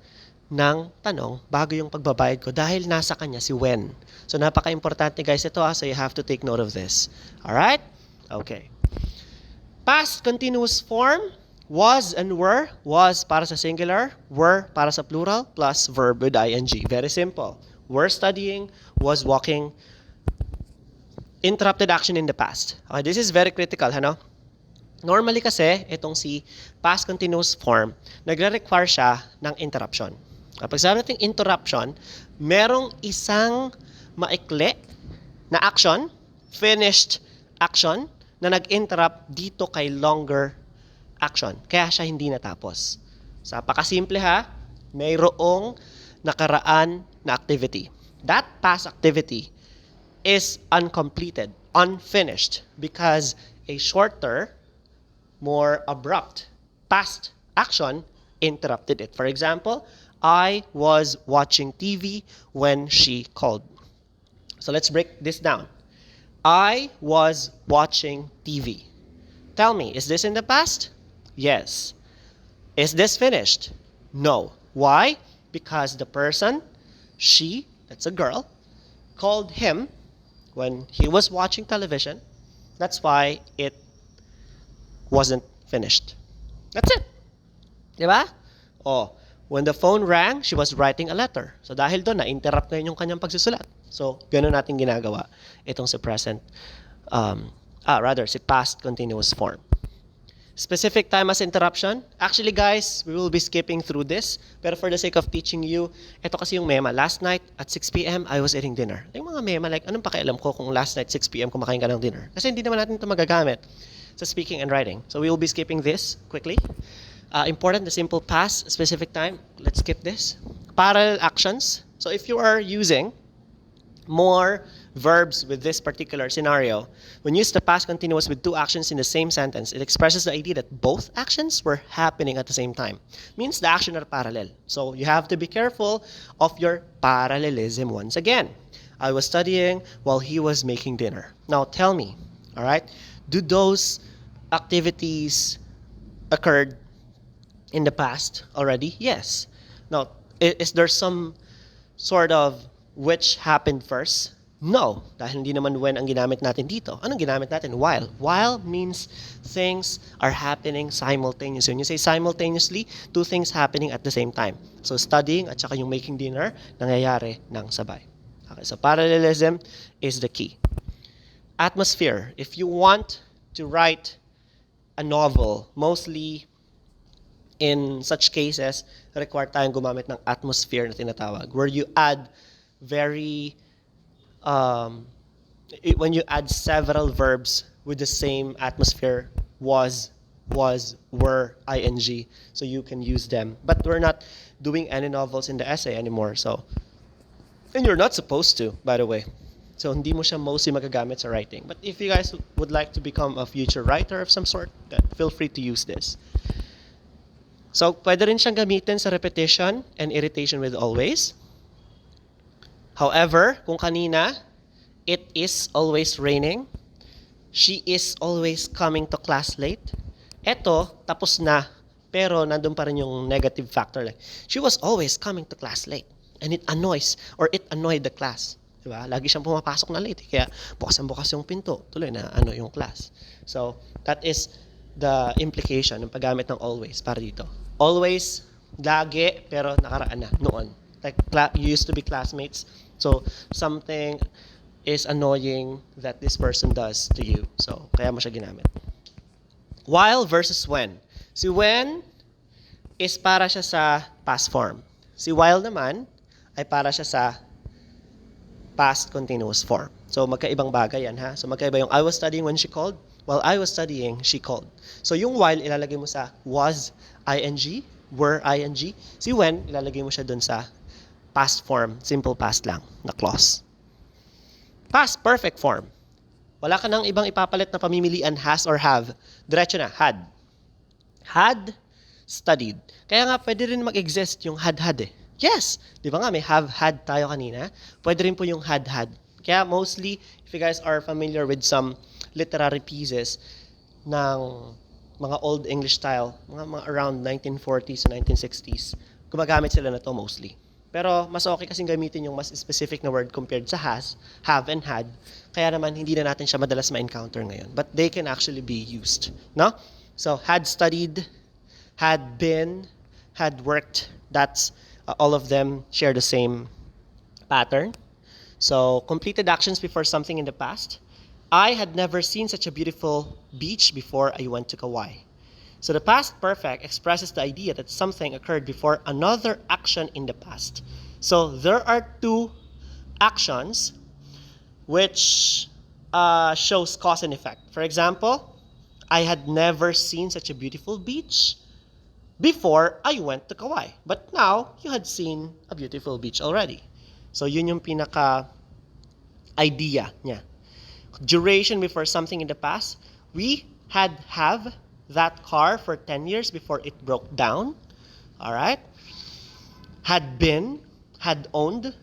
ng tanong bago yung pagbabayad ko dahil nasa kanya si when. So, napaka-importante guys ito so you have to take note of this. Alright? Okay. Past continuous form, was and were. Was para sa singular, were para sa plural, plus verb with ing. Very simple. Were studying, was walking. Interrupted action in the past. Okay, this is very critical, ano? Normally kasi, itong si past continuous form, nagre-require siya ng interruption. Kapag sabi natin interruption, merong isang maikli na action, finished action, na nag-interrupt dito kay longer action. Kaya siya hindi natapos. Sa pakasimple ha, mayroong nakaraan na activity. That past activity is uncompleted, unfinished, because a shorter, more abrupt past action interrupted it. For example, I was watching TV when she called. So let's break this down. I was watching TV. Tell me, is this in the past? Yes. Is this finished? No. Why? Because the person, she, that's a girl, called him when he was watching television. That's why it wasn't finished. That's it. Diba? Oh, when the phone rang, she was writing a letter. So dahil doon, na-interrupt ngayon yung kanyang pagsusulat. So, ganun natin ginagawa itong si present, si past continuous form. Specific time as interruption. Actually, guys, we will be skipping through this. Pero for the sake of teaching you, ito kasi yung mema. Last night at 6 p.m., I was eating dinner. Yung mga mema, like, anong pakialam ko kung last night, 6 p.m., kumakain ka ng dinner? Kasi hindi naman natin ito magagamit sa speaking and writing. So we will be skipping this quickly. Important, the simple past, specific time. Let's skip this. Parallel actions. So if you are using more verbs with this particular scenario, when used the past continuous with two actions in the same sentence, it expresses the idea that both actions were happening at the same time. Means the action are parallel. So you have to be careful of your parallelism once again. I was studying while he was making dinner. Now tell me, all right, do those activities occurred in the past already? Yes. Now, is there some sort of which happened first? No, dahil hindi naman when ang ginamit natin dito. Anong ginamit natin? While. While means things are happening simultaneously. When you say simultaneously, two things happening at the same time. So studying at saka yung making dinner, nangyayari ng sabay. Okay, so parallelism is the key. Atmosphere. If you want to write a novel, mostly in such cases, require tayong gumamit ng atmosphere na tinatawag, where you add very, when you add several verbs with the same atmosphere, was, were, ing, so you can use them. But we're not doing any novels in the essay anymore, so, and you're not supposed to, by the way. So, hindi mo siya mostly magagamit sa writing. But if you guys would like to become a future writer of some sort, then feel free to use this. So, pwede rin siyang gamitin sa repetition and irritation with always. However, kung kanina, it is always raining, she is always coming to class late, eto, tapos na, pero nandun pa rin yung negative factor. Like, she was always coming to class late, and it annoyed the class. Diba? Lagi siyang pumapasok na late. Kaya bukas yung pinto. Tuloy na yung class. So, that is the implication ng paggamit ng always para dito. Always, lagi, pero nakaraan na, noon. Like, you used to be classmates, so something is annoying that this person does to you. So, kaya mo siya ginamit. While versus when. Si when is para siya sa past form. Si while naman ay para siya sa past continuous form. So, magkaibang bagay yan, ha? So, magkaiba yung I was studying when she called. While I was studying, she called. So, yung while, ilalagay mo sa was, ing, were, ing. Si when, ilalagay mo siya dun sa past form, simple past lang, na clause. Past perfect form. Wala ka nang ibang ipapalit na pamimilian has or have. Diretso na, had. Had studied. Kaya nga, pwede rin mag-exist yung had eh. Yes! Di ba nga, may have had tayo kanina? Pwede rin po yung had. Kaya mostly, if you guys are familiar with some literary pieces ng mga Old English style, mga around 1940s to 1960s, gumagamit sila na to mostly. Pero mas okay kasing gamitin yung mas specific na word compared sa has, have, and had. Kaya naman, hindi na natin siya madalas ma-encounter ngayon. But they can actually be used. No? So, had studied, had been, had worked. That's all of them share the same pattern. So, completed actions before something in the past. I had never seen such a beautiful beach before I went to Kauai. So the past perfect expresses the idea that something occurred before another action in the past. So there are two actions which shows cause and effect. For example, I had never seen such a beautiful beach before I went to Kauai. But now, you had seen a beautiful beach already. So yun yung pinaka-idea niya. Duration before something in the past. We have that car for 10 years before it broke down. Alright? Had been, had owned.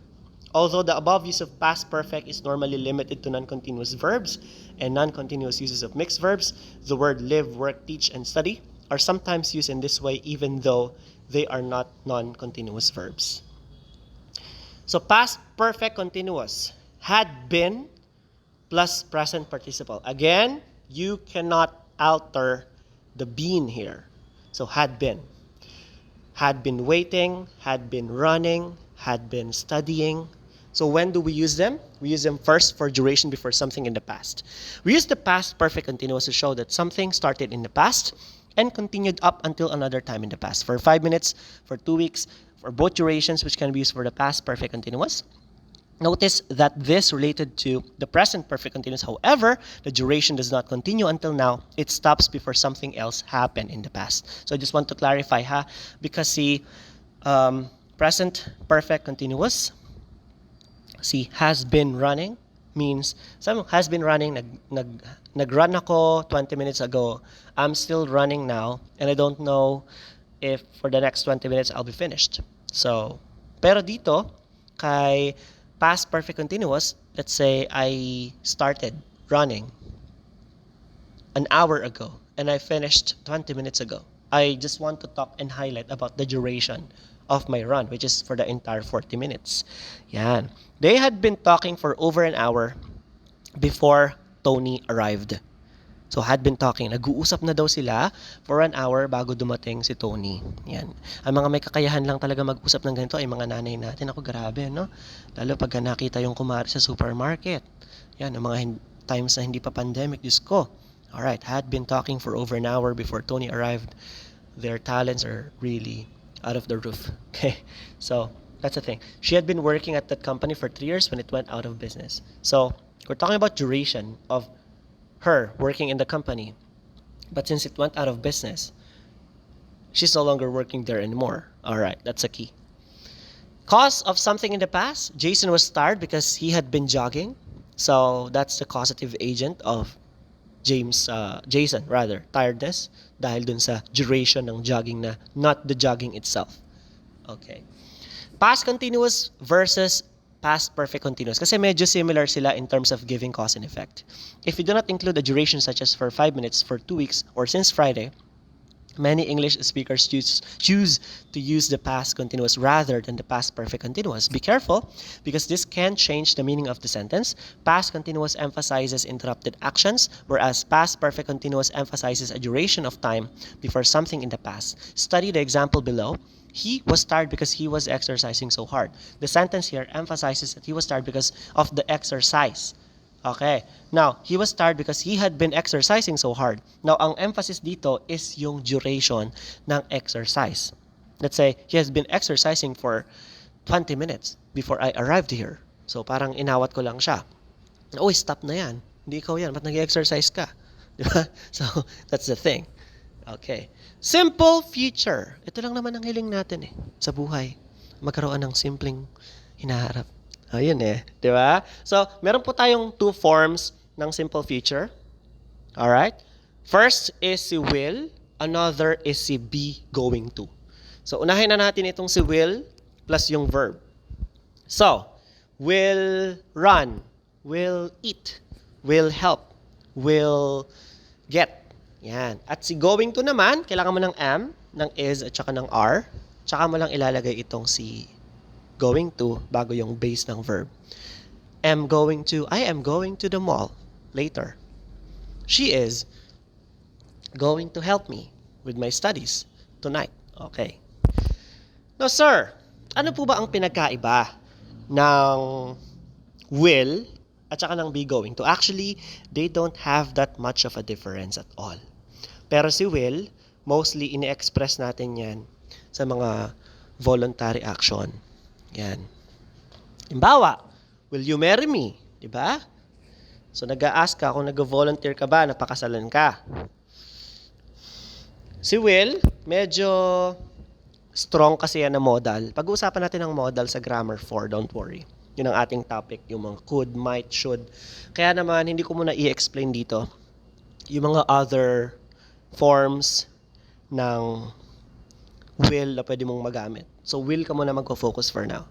Although the above use of past perfect is normally limited to non-continuous verbs and non-continuous uses of mixed verbs, the word live, work, teach, and study are sometimes used in this way even though they are not non-continuous verbs. So past perfect continuous, had been plus present participle. Again, you cannot alter the been here. So had been. Had been waiting, had been running, had been studying. So when do we use them? We use them first for duration before something in the past. We use the past perfect continuous to show that something started in the past and continued up until another time in the past. For 5 minutes, for 2 weeks, for both durations, which can be used for the past perfect continuous. Notice that this related to the present perfect continuous. However, the duration does not continue until now. It stops before something else happened in the past. So I just want to clarify, because see, present perfect continuous, see, has been running means someone has been running, nag-run ako 20 minutes ago. I'm still running now, and I don't know if for the next 20 minutes I'll be finished. So, pero dito, kay Past perfect continuous, let's say I started running an hour ago and I finished 20 minutes ago. I just want to talk and highlight about the duration of my run, which is for the entire 40 minutes. Yan. They had been talking for over an hour before Tony arrived. So had been talking. Nag-uusap na daw sila for an hour bago dumating si Tony. Yan. Ang mga may kakayahan lang talaga mag-usap ng ganito ay mga nanay natin. Ako, grabe, no? Lalo pag nakita yung kumari sa supermarket. Yan, ang mga times na hindi pa pandemic, Diyos ko. Alright, had been talking for over an hour before Tony arrived. Their talents are really out of the roof. Okay, so that's the thing. She had been working at that company for 3 years when it went out of business. So we're talking about duration of her working in the company. But since it went out of business, she's no longer working there anymore. Alright, that's a key. Cause of something in the past, Jason was tired because he had been jogging. So that's the causative agent of Jason, tiredness dahil dun sa duration ng jogging na, not the jogging itself. Okay. Past continuous versus past perfect continuous. Kasi medyo similar sila in terms of giving cause and effect. If you do not include a duration such as for 5 minutes, for 2 weeks, or since Friday, many English speakers choose to use the past continuous rather than the past perfect continuous. Be careful, because this can change the meaning of the sentence. Past continuous emphasizes interrupted actions, whereas past perfect continuous emphasizes a duration of time before something in the past. Study the example below. He was tired because he was exercising so hard. The sentence here emphasizes that he was tired because of the exercise. Okay. Now, he was tired because he had been exercising so hard. Now, ang emphasis dito is yung duration ng exercise. Let's say, he has been exercising for 20 minutes before I arrived here. So, parang inawat ko lang siya. Uy, stop na yan. Hindi ikaw yan. Ba't nag-exercise ka? Diba? So, that's the thing. Okay. Simple future. Ito lang naman ang hiling natin sa buhay. Magkaroon ng simpleng hinaharap. Ayun di ba? So, meron po tayong 2 forms ng simple future. Alright? First is si will, another is si be going to. So, unahin na natin itong si will plus yung verb. So, will run, will eat, will help, will get. Yan. At si going to naman, kailangan mo ng am, ng is, at saka ng are. Tsaka mo lang ilalagay itong si going to bago yung base ng verb. I am going to the mall later. She is going to help me with my studies tonight. Okay. Now, sir, ano po ba ang pinagkaiba ng will at saka ng be going to? Actually, they don't have that much of a difference at all. Pero si will, mostly ini-express natin yan sa mga voluntary action. Yan. Halimbawa, will you marry me? Diba? So, nag-a-ask ka kung nag-volunteer ka ba, napakasalan ka. Si will, medyo strong kasi yan na modal. Pag-uusapan natin ang modal sa grammar 4, don't worry. Yun ang ating topic, yung mga could, might, should. Kaya naman, hindi ko muna i-explain dito yung mga other forms ng will na pwede mong magamit. So, will ka muna mag-focus for now.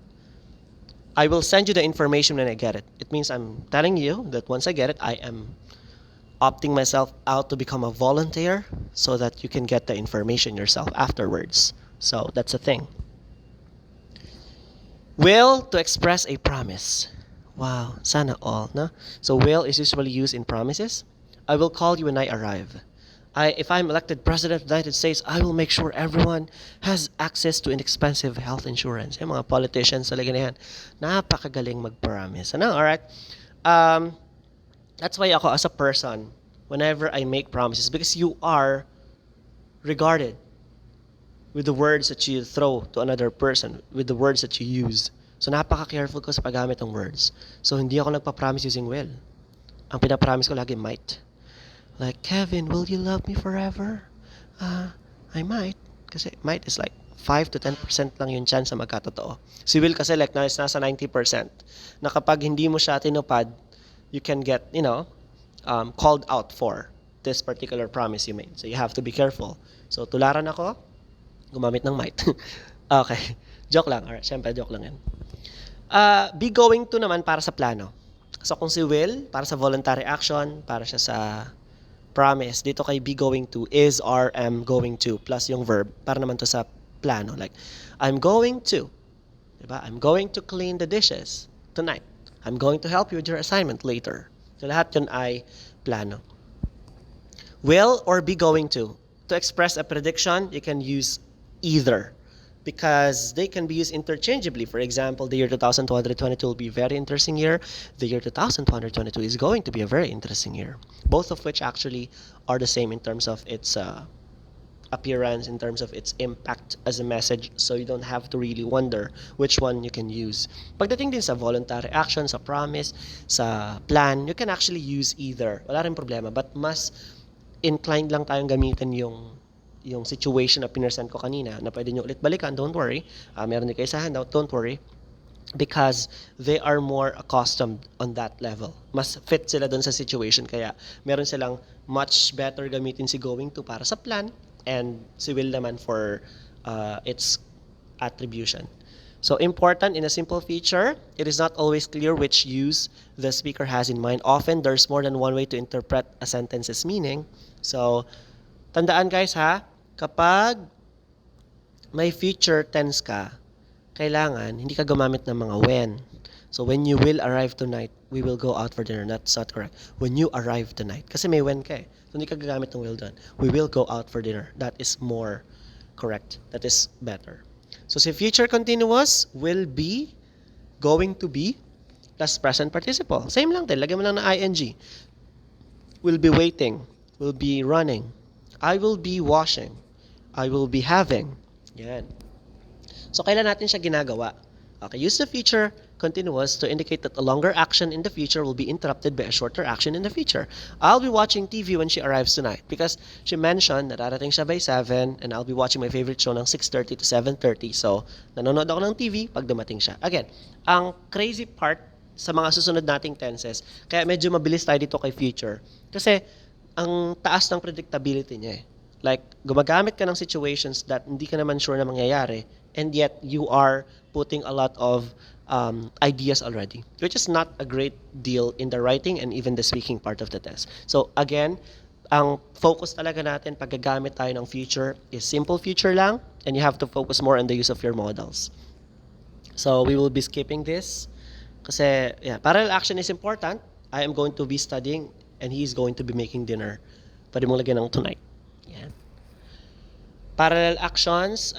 I will send you the information when I get it. It means I'm telling you that once I get it, I am opting myself out to become a volunteer so that you can get the information yourself afterwards. So, that's a thing. Will, to express a promise. Wow, sana all, no? So, will is usually used in promises. I will call you when I arrive. If I'm elected President of the United States, I will make sure everyone has access to inexpensive health insurance. Yung mga politicians talaga na yan, napakagaling mag-promise. Ano? Alright? That's why ako as a person, whenever I make promises, because you are regarded with the words that you throw to another person, with the words that you use. So napaka-careful ko sa paggamit ng words. So hindi ako nagpa-promise using will. Ang pinapromise ko lagi might. Like, Kevin, will you love me forever? I might. Kasi might is like 5 to 10% lang yung chance na magkatotoo. Si will kasi like nasa 90%. Na kapag hindi mo siya tinupad, you can get, called out for this particular promise you made. So you have to be careful. So tularan ako, gumamit ng might. Okay. Joke lang. Alright, syempre joke lang yan. Be going to naman para sa plano. So kung si will, para sa voluntary action, para siya sa promise. Dito kay be going to, is, are, am going to, plus yung verb, para naman to sa plano. Like, I'm going to, diba? I'm going to clean the dishes tonight. I'm going to help you with your assignment later. So lahat yun ay plano. Will or be going to. To express a prediction, you can use either because they can be used interchangeably. For example, the year 2222 will be a very interesting year. The year 2222 is going to be a very interesting year. Both of which actually are the same in terms of its appearance, in terms of its impact as a message, so you don't have to really wonder which one you can use. Pagdating din sa voluntary action, sa promise, sa plan, you can actually use either. Wala rin problema, but mas inclined lang tayong gamitin yung situation na pinersent ko kanina na pwede nyo ulit balikan, don't worry. Meron din kayo sa handout, don't worry. Because they are more accustomed on that level. Mas fit sila dun sa situation, kaya meron silang much better gamitin si going to para sa plan and si will naman for its attribution. So important in a simple feature, it is not always clear which use the speaker has in mind. Often, there's more than one way to interpret a sentence's meaning. So, tandaan guys ha, kapag may future tense ka, kailangan hindi ka gumamit ng mga when. So, when you will arrive tonight, we will go out for dinner. That's not correct. When you arrive tonight. Kasi may when ka eh. So, hindi ka gagamit ng will doon. We will go out for dinner. That is more correct. That is better. So, si future continuous will be, going to be, plus present participle. Same lang din. Lagyan mo lang ng ing. Will be waiting. Will be running. I will be washing. I will be having. Yan. So, kailan natin siya ginagawa? Okay, use the future continuous to indicate that a longer action in the future will be interrupted by a shorter action in the future. I'll be watching TV when she arrives tonight because she mentioned na darating siya by 7 and I'll be watching my favorite show ng 6:30 to 7:30. So, nanonood ako ng TV pag dumating siya. Again, ang crazy part sa mga susunod nating tenses, kaya medyo mabilis tayo dito kay future. Kasi, ang taas ng predictability niya eh. Like, gumagamit ka ng situations that hindi ka naman sure na mangyayari and yet you are putting a lot of ideas already, which is not a great deal in the writing and even the speaking part of the test. So again, ang focus talaga natin pag gagamit tayo ng future is simple future lang and you have to focus more on the use of your modals. So we will be skipping this kasi yeah, parallel action is important. I am going to be studying and he is going to be making dinner. Pwede mong lagyan ng tonight. Yan. Parallel actions,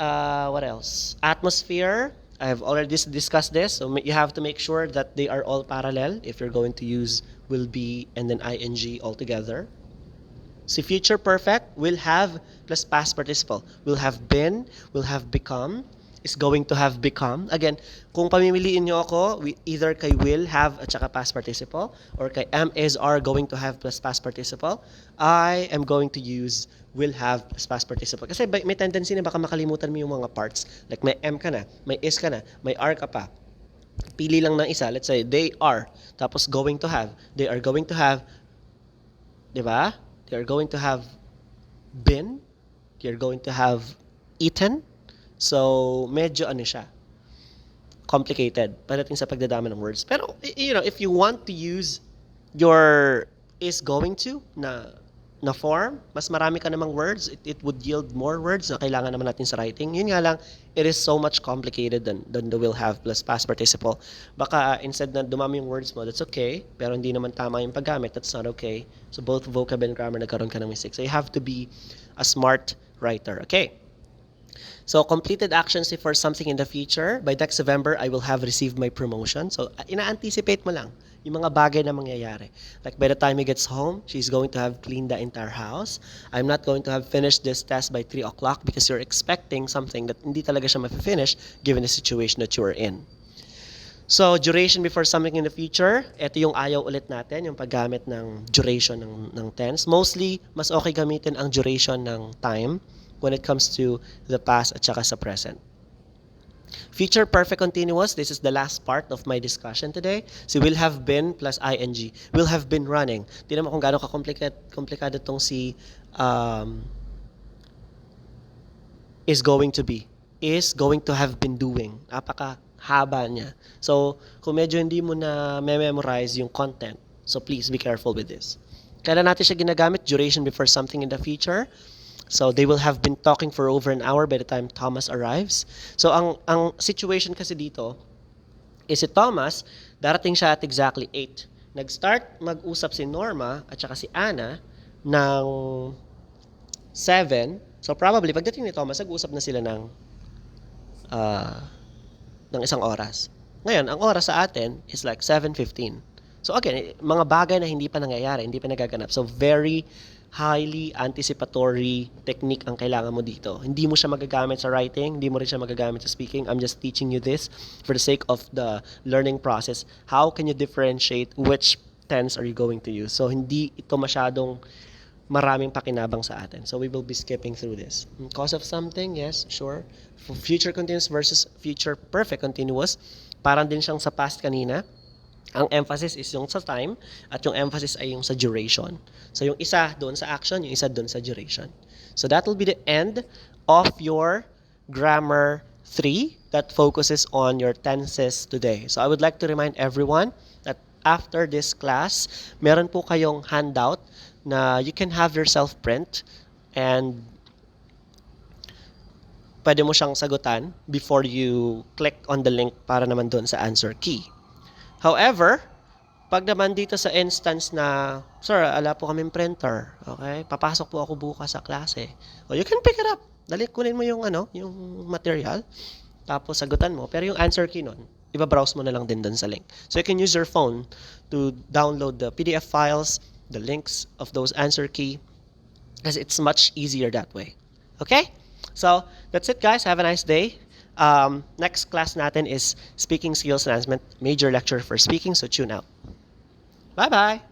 what else? Atmosphere, I have already discussed this, so you have to make sure that they are all parallel if you're going to use will be and then ing all together. Si future perfect, will have plus past participle. Will have been, will have become, is going to have become. Again, kung pamimiliin nyo ako, either kay will, have, at saka past participle, or kay am, is, are going to have plus past participle, I am going to use will have plus past participle. Kasi may tendency na baka makalimutan mo yung mga parts. Like may am ka na, may is ka na, may are ka pa. Pili lang ng isa. Let's say, they are. Tapos going to have. They are going to have, di ba? They are going to have been. They are going to have eaten. So, medyo ano siya, complicated pagdating sa pagdadami ng words. Pero, you know, if you want to use your is going to na form, mas marami ka namang words, it would yield more words na kailangan naman natin sa writing. Yun nga lang, it is so much complicated than the will have plus past participle. Baka instead na dumami yung words mo, that's okay, pero hindi naman tama yung paggamit, that's not okay. So both vocab and grammar nagkaroon ka ng mistake. So you have to be a smart writer, okay? So, completed actions for something in the future. By next November, I will have received my promotion. So, ina-anticipate mo lang yung mga bagay na mangyayari. Like, by the time he gets home, she's going to have cleaned the entire house. I'm not going to have finished this test by 3 o'clock because you're expecting something that hindi talaga siya ma-finish given the situation that you are in. So, duration before something in the future. Ito yung ayaw ulit natin, yung paggamit ng duration ng tense. Mostly, mas okay gamitin ang duration ng time when it comes to the past at saka sa present. Future perfect continuous, this is the last part of my discussion today. So will have been plus ing. Will have been running. Tingnan mo kung gaano komplikado tong si is going to be. Is going to have been doing. haba niya. So, kung medyo hindi mo na memorize yung content, so please be careful with this. Kailan natin siya ginagamit? Duration before something in the future. So, they will have been talking for over an hour by the time Thomas arrives. So, ang situation kasi dito is si Thomas, darating siya at exactly 8. Nag-start mag-usap si Norma at saka si Anna ng 7. So, probably, pagdating ni Thomas, nag-usap na sila ng isang oras. Ngayon, ang oras sa atin is like 7:15. So again, mga bagay na hindi pa nangyayari, hindi pa nagaganap. So very highly anticipatory technique ang kailangan mo dito. Hindi mo siya magagamit sa writing, hindi mo rin siya magagamit sa speaking. I'm just teaching you this for the sake of the learning process. How can you differentiate which tense are you going to use? So hindi ito masyadong maraming pakinabang sa atin. So we will be skipping through this. Cause of something, yes, sure. For future continuous versus future perfect continuous, parang din siyang sa past kanina. Ang emphasis is yung sa time at yung emphasis ay yung sa duration. So yung isa doon sa action, yung isa doon sa duration. So that will be the end of your grammar 3 that focuses on your tenses today. So I would like to remind everyone that after this class, meron po kayong handout na you can have yourself print and pwede mo siyang sagutan before you click on the link para naman doon sa answer key. However, pag naman dito sa instance na, sir, ala po kaming printer, okay? Papasok po ako bukas sa klase. O, you can pick it up. Dali, kunin mo yung, yung material, tapos sagutan mo. Pero yung answer key nun, iba-browse mo na lang din dun sa link. So, you can use your phone to download the PDF files, the links of those answer key, because it's much easier that way. Okay? So, that's it, guys. Have a nice day. Next class natin is Speaking Skills Enhancement, major lecture for speaking, so tune out. Bye-bye!